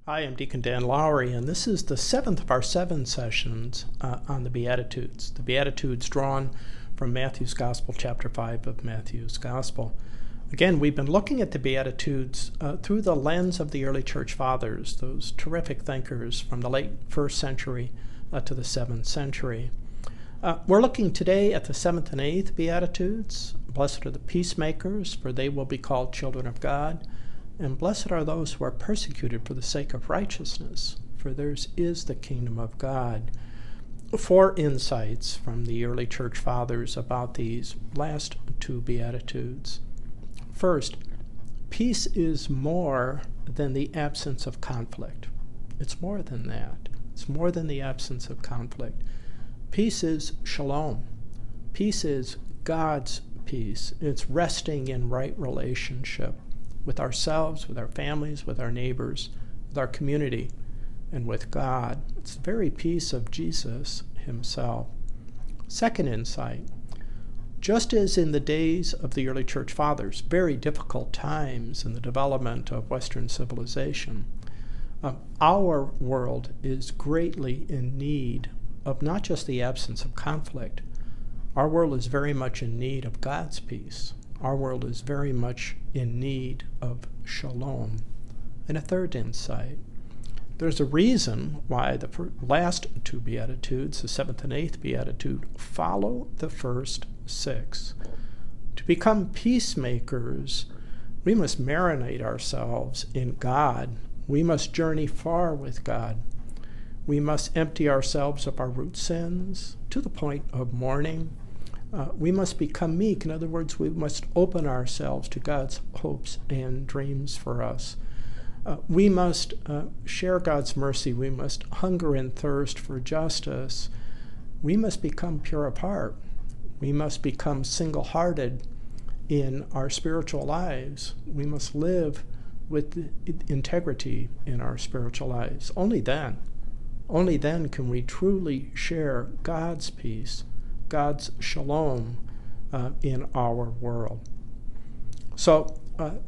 Hi, I'm Deacon Dan Lowery, and this is the seventh of our 7 sessions on the Beatitudes. The Beatitudes drawn from Matthew's Gospel, chapter 5 of Matthew's Gospel. Again, we've been looking at the Beatitudes through the lens of the early church fathers, those terrific thinkers from the late 1st century to the 7th century. We're looking today at the 7th and 8th Beatitudes. Blessed are the peacemakers, for they will be called children of God. And blessed are those who are persecuted for the sake of righteousness, for theirs is the kingdom of God. 4 insights from the early church fathers about these last 2 Beatitudes. First, peace is more than the absence of conflict. It's more than that. It's more than the absence of conflict. Peace is shalom. Peace is God's peace. It's resting in right relationship with ourselves, with our families, with our neighbors, with our community, and with God. It's the very peace of Jesus himself. Second insight, just as in the days of the early church fathers, very difficult times in the development of Western civilization, our world is greatly in need of not just the absence of conflict. Our world is very much in need of God's peace. Our world is very much in need of shalom. And a third insight, there's a reason why the last 2 Beatitudes, the 7th and 8th Beatitude, follow the first 6. To become peacemakers, we must marinate ourselves in God. We must journey far with God. We must empty ourselves of our root sins to the point of mourning. We must become meek. In other words, we must open ourselves to God's hopes and dreams for us. We must share God's mercy. We must hunger and thirst for justice. We must become pure of heart. We must become single-hearted in our spiritual lives. We must live with integrity in our spiritual lives. Only then can we truly share God's peace, God's shalom in our world. So,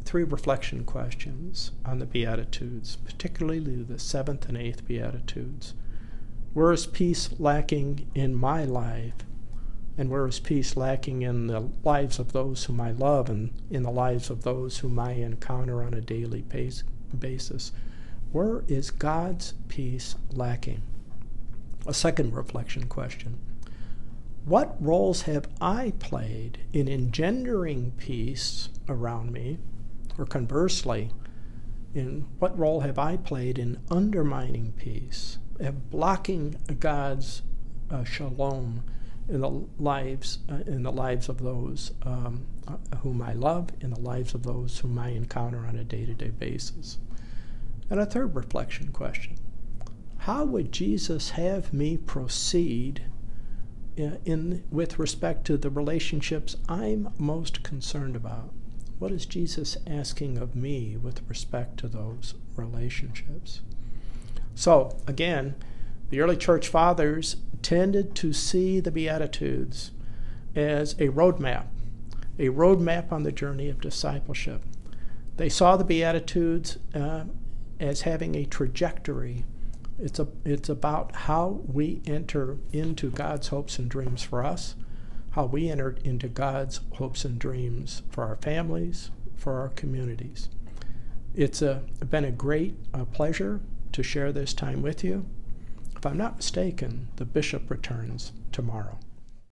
3 reflection questions on the Beatitudes, particularly the 7th and 8th Beatitudes. Where is peace lacking in my life? And where is peace lacking in the lives of those whom I love and in the lives of those whom I encounter on a daily basis? Where is God's peace lacking? A second reflection question. What roles have I played in engendering peace around me? Or conversely, in what role have I played in undermining peace, and blocking God's shalom in the lives of those whom I love, in the lives of those whom I encounter on a day-to-day basis? And a third reflection question. How would Jesus have me proceed with respect to the relationships I'm most concerned about? What is Jesus asking of me with respect to those relationships? So, again, the early church fathers tended to see the Beatitudes as a roadmap on the journey of discipleship. They saw the Beatitudes as having a trajectory. It's about how we enter into God's hopes and dreams for us, how we enter into God's hopes and dreams for our families, for our communities. It's been a great pleasure to share this time with you. If I'm not mistaken, the bishop returns tomorrow.